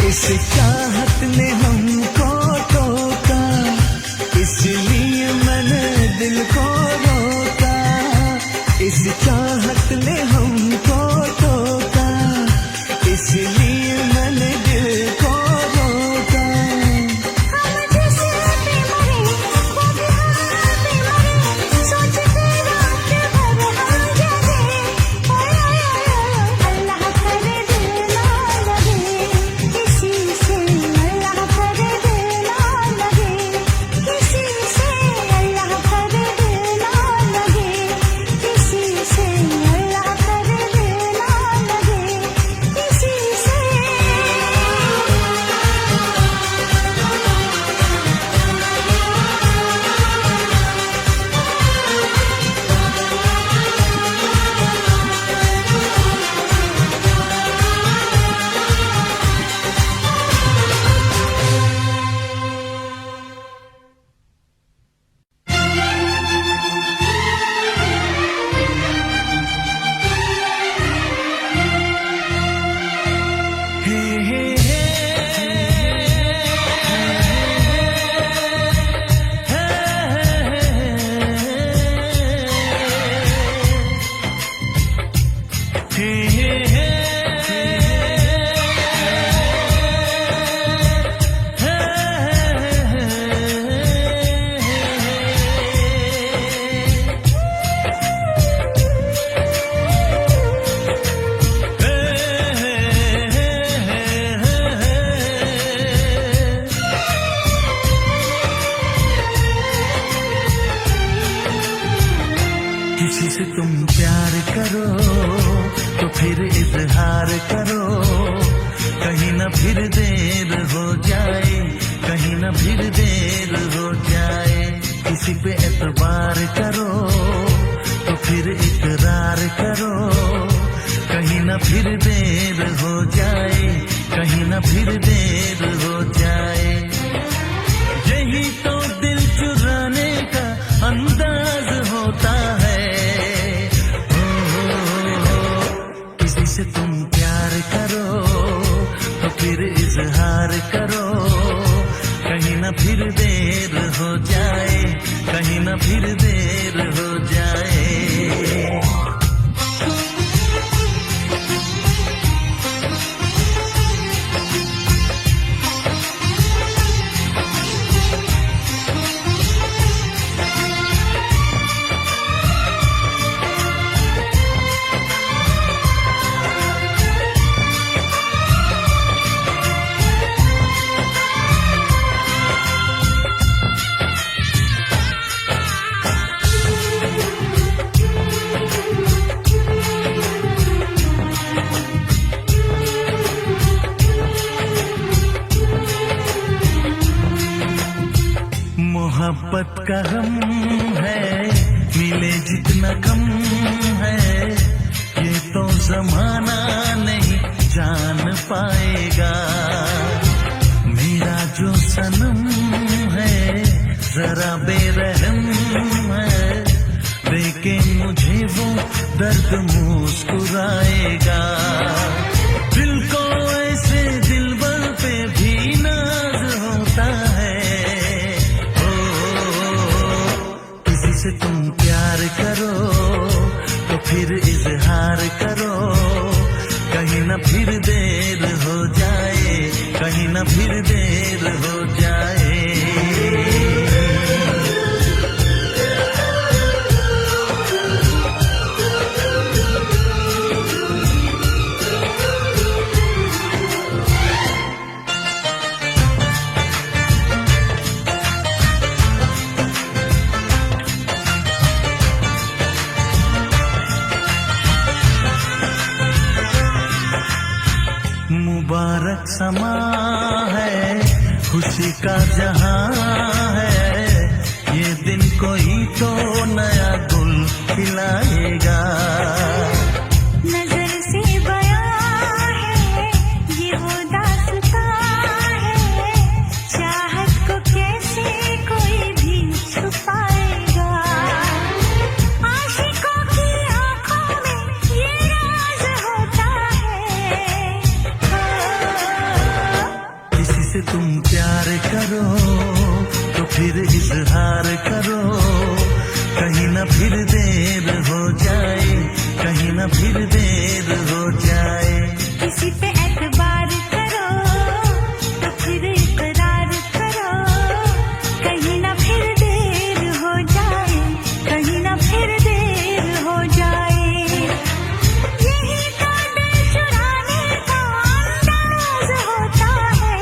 इस चाहत ने हमको टोका, इसलिए मैंने दिल को रोका। इस चाहत ने हमको टोका, इसलिए मैंने दिल को रोका। हम जैसे पे मरे वो भी हाथ पे मरे, सोचते रात भर हम जगे। अल्लाह करे दिल ना लगे किसी से, अल्लाह करे दिल ना लगे किसी से, अल्लाह करे दिल ना लगे किसी से, अल्लाह करे दिल ना लगे किसी से। किसी से तुम प्यार करो तो फिर इजहार करो, कहीं ना फिर देर हो जाए, कहीं ना फिर देर हो जाए। किसी पे एतबार करो तो फिर इकरार करो, कहीं ना फिर देर हो जाए, कहीं ना फिर देर हो जाए। यही तो दिल चुराने का अंदाज होता है। किसी से तुम प्यार करो तो फिर इजहार करो, कहीं ना फिर देर हो जाए, कहीं ना फिर देर हो जाए। मोहब्बत का गम है, मिले जितना कम है, ये तो जमाना नहीं जान पाएगा। मेरा जो सनम है जरा बेरहम है, देखे मुझे वो दर्द मुस्कुराएगा। दिल को ऐसे दिलबर पे भी नाज होता है। से तुम प्यार करो तो फिर इजहार करो, कहीं ना फिर देर हो जाए, कहीं ना फिर देर हो जाए। मुबारक समा है, खुशी का जहां है, ये दिन कोई तो नया गुल खिलाएगा। नजर से बयां है ये वो दास्तां है, चाहत को कैसे कोई भी छुपाएगा। आशिकों की आंखों में ये राज होता है। से तुम प्यार करो तो फिर इजहार करो, कहीं ना फिर देर हो जाए, कहीं ना फिर देर हो जाए। किसी पे एतबार करो तो फिर इकरार करो, कहीं ना फिर देर हो जाए, कहीं ना फिर देर हो जाए। यही तो दिल चुराने का अंदाज होता है।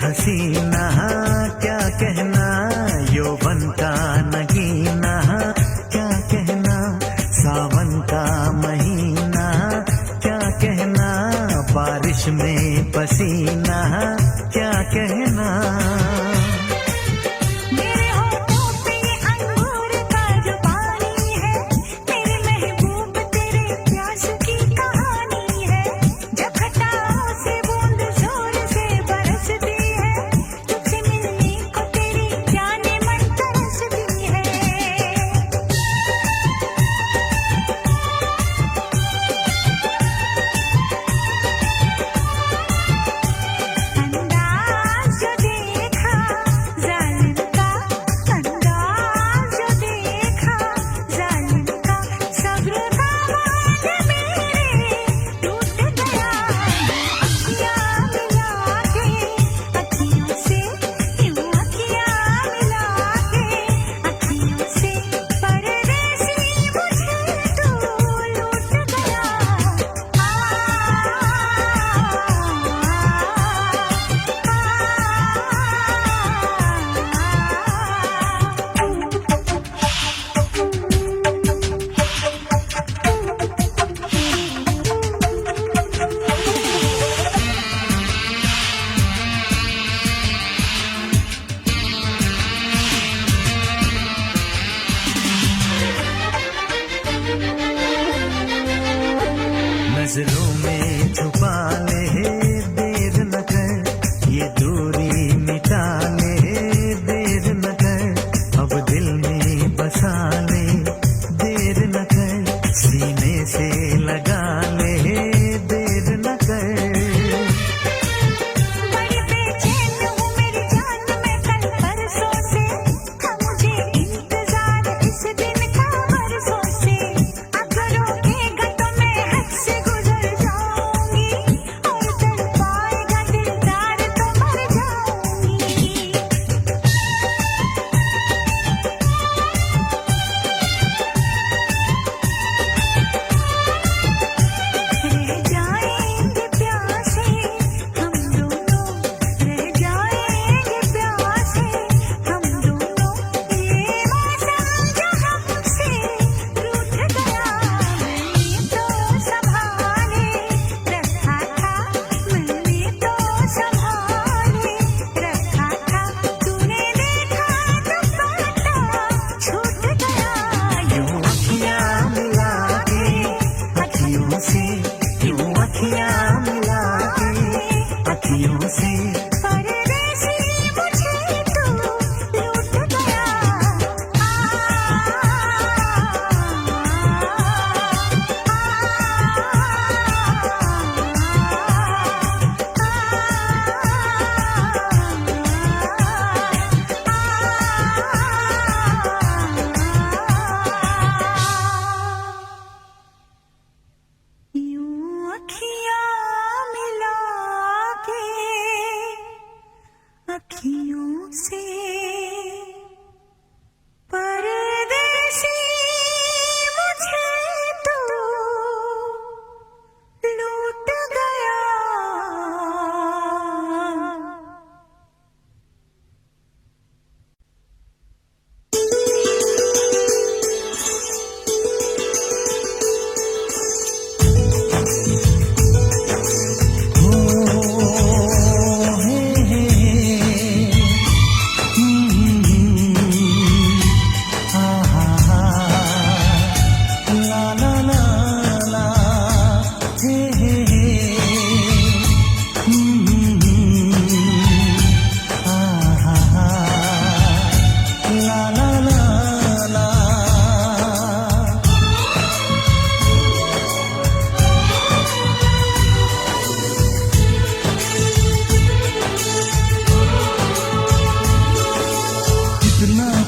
हसीना क्या कहना, यौवन का नगीना क्या कहना, सावन का महीना क्या कहना, बारिश में पसीना क्या कहना। मेरे होठों पे ये अंगूर का जो पानी है, मेरे महबूब तेरे प्यास की कहानी है। जब घटाओं से बूंद जोर से बरसती है, तुझसे मिलने को तेरी जाने मन तरसती है।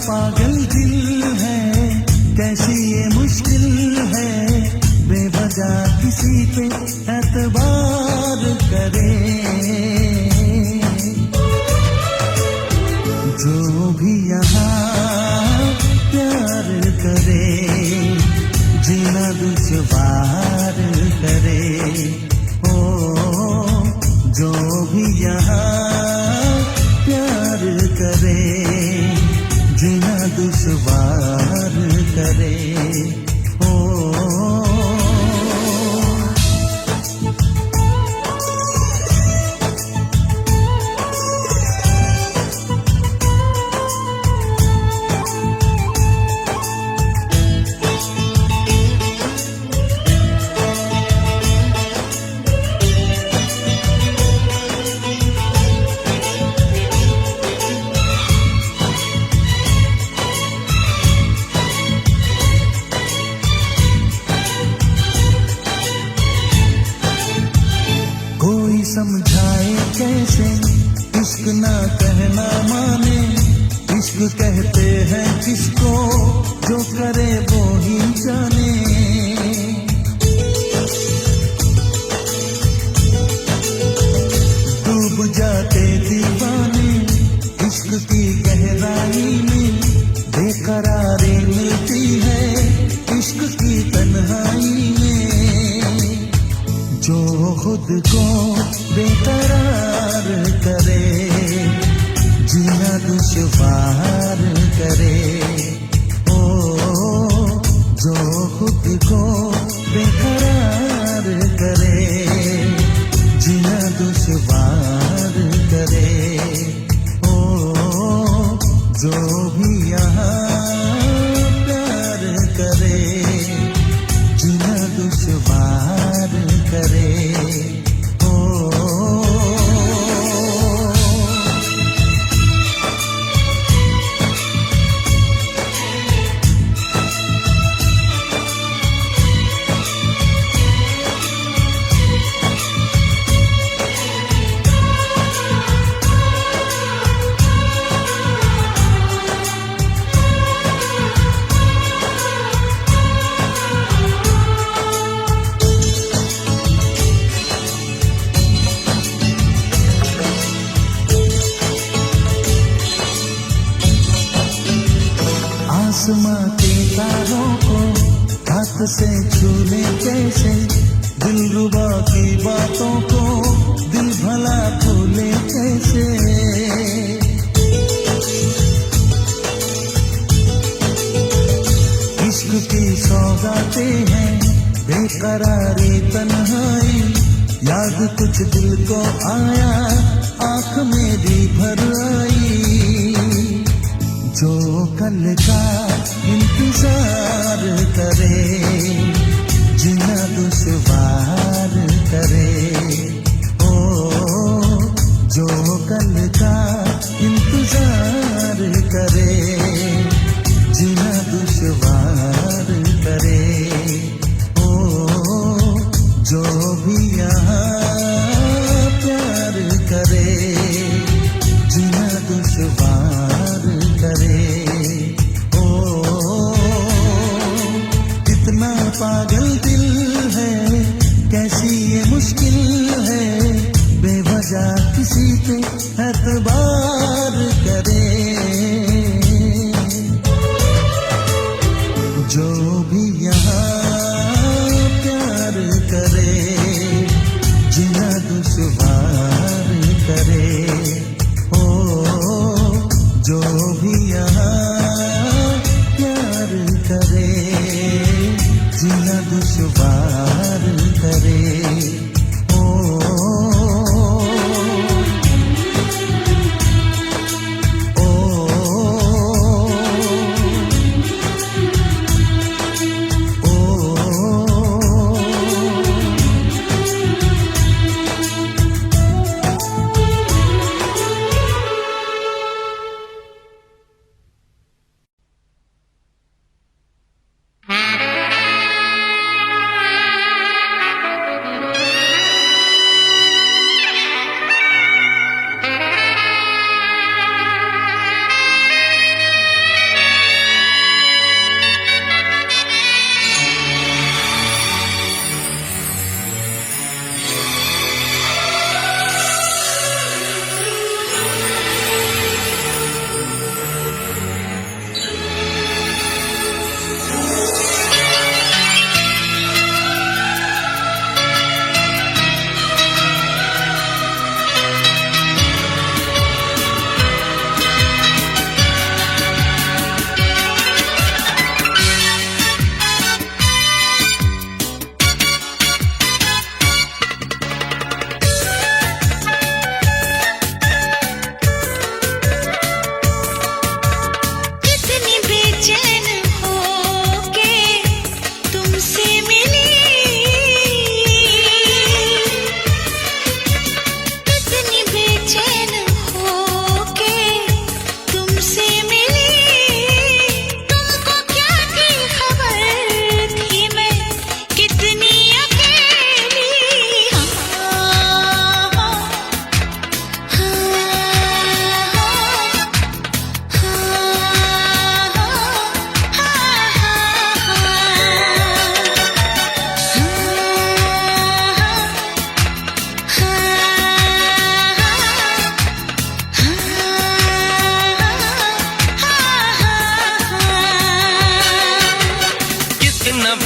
पागल दिल है, कैसी ये मुश्किल है, बेवजह किसी पे एतबार करे। जो भी यहाँ प्यार करे, जीना दुश्वार करे। ओ जो भी यहाँ प्यार करे, जीना दुश्वार करे। ओ कोई समझाए कैसे इश्क ना कहना माने, इश्क कहते हैं किसको जो करे वो ही जाने। डूब जाते दीवाने इश्क की गहराई में, बेकरारी मिलती है इश्क की तन्हाई में। जो खुद को बेकरार करे, जीना दुश्वार करे। ओ जो खुद को बेकरार करे, जीना दुश्वार करे। ओ जो भी यहाँ प्यार करे, जीना दुश्वार करे। आसमां के तारों को हाथ से छूने कैसे, दिलरुबा की बातों को दिल भला भूले कैसे। इश्क की सौगातें हैं बेकरारी तन्हाई, याद कुछ दिल को आया आँख मेरी भर आई। जो कल का इंतजार करे, जीना दुश्वार करे। ओ जो कल का इंतजार करे, जीना दुश्वार करे। ओ जो भी यहाँ प्यार करे, जीना दुश्वार करे। ओ कितना पागल दिल है, कैसी ये मुश्किल है, बेवजह किसी पे एतबार करे। जो भी यहाँ प्यार करे, जीना दुश्वार करे। जो भी यहाँ प्यार करे, जीना दुश्वार करे।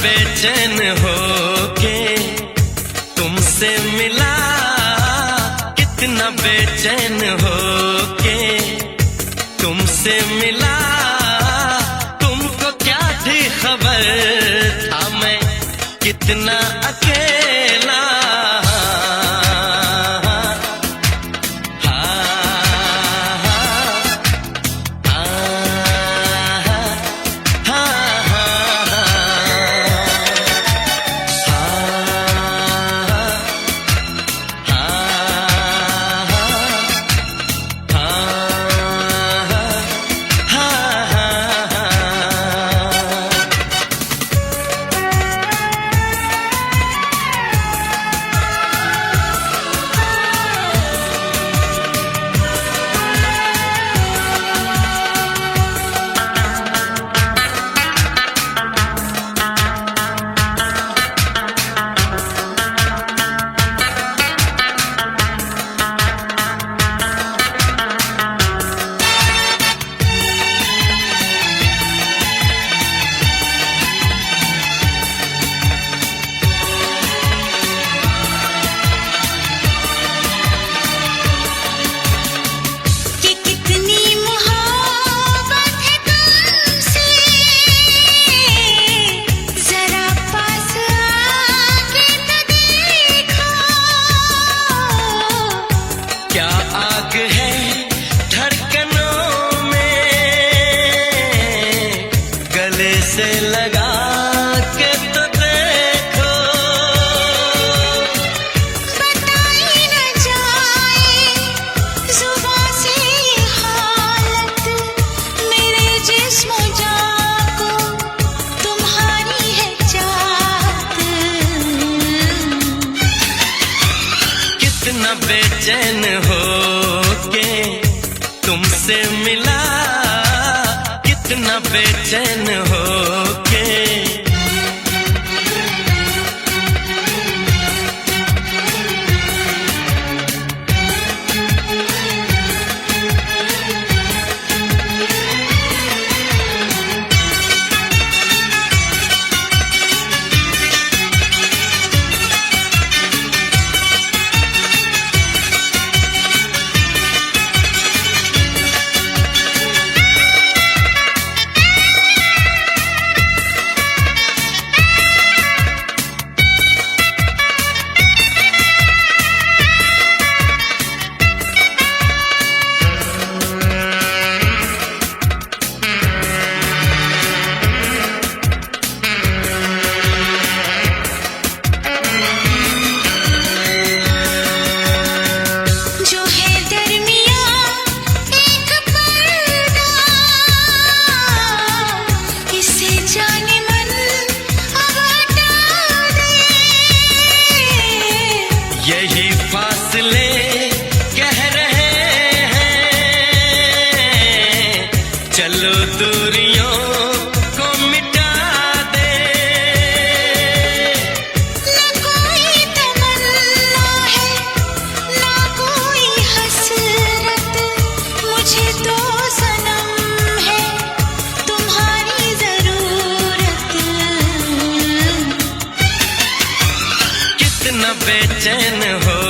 बेचैन हो के तुमसे मिला, कितना बेचैन हो के तुमसे मिला। तुमको क्या थी खबर था मैं कितना अकेला। से लगा के तो देखो, बताई न जाए जुबां से ये हालत, मेरे जिस्म जान को तुम्हारी है चाहत। कितना बेचैन हो के तुमसे मिला, कितना बेचैन हो के। यही फासले कह रहे हैं, चलो दूरियों को मिटा दे। ना कोई तमन्ना है, ना कोई हसरत, मुझे तो सनम है तुम्हारी जरूरत। कितना बेचैन हो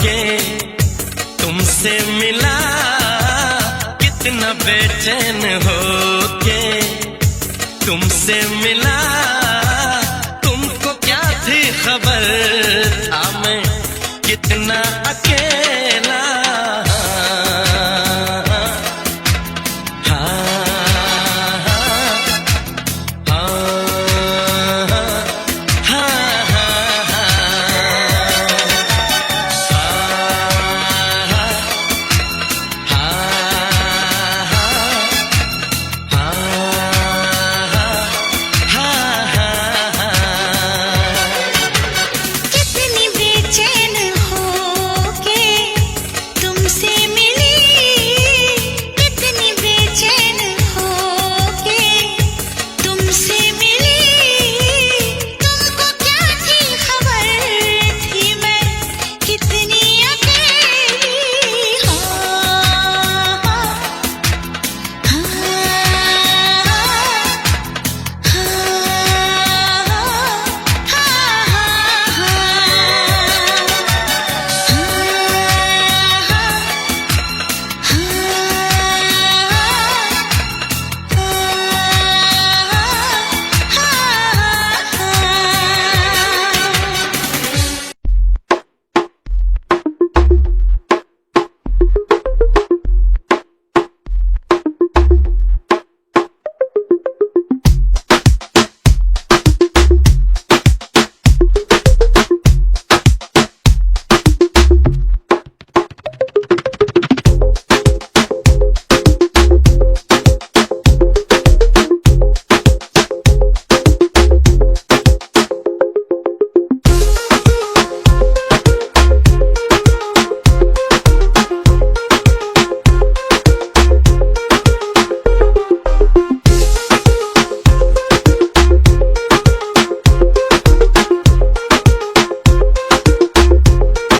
के तुमसे मिला, कितना बेचैन हो के तुमसे मिला।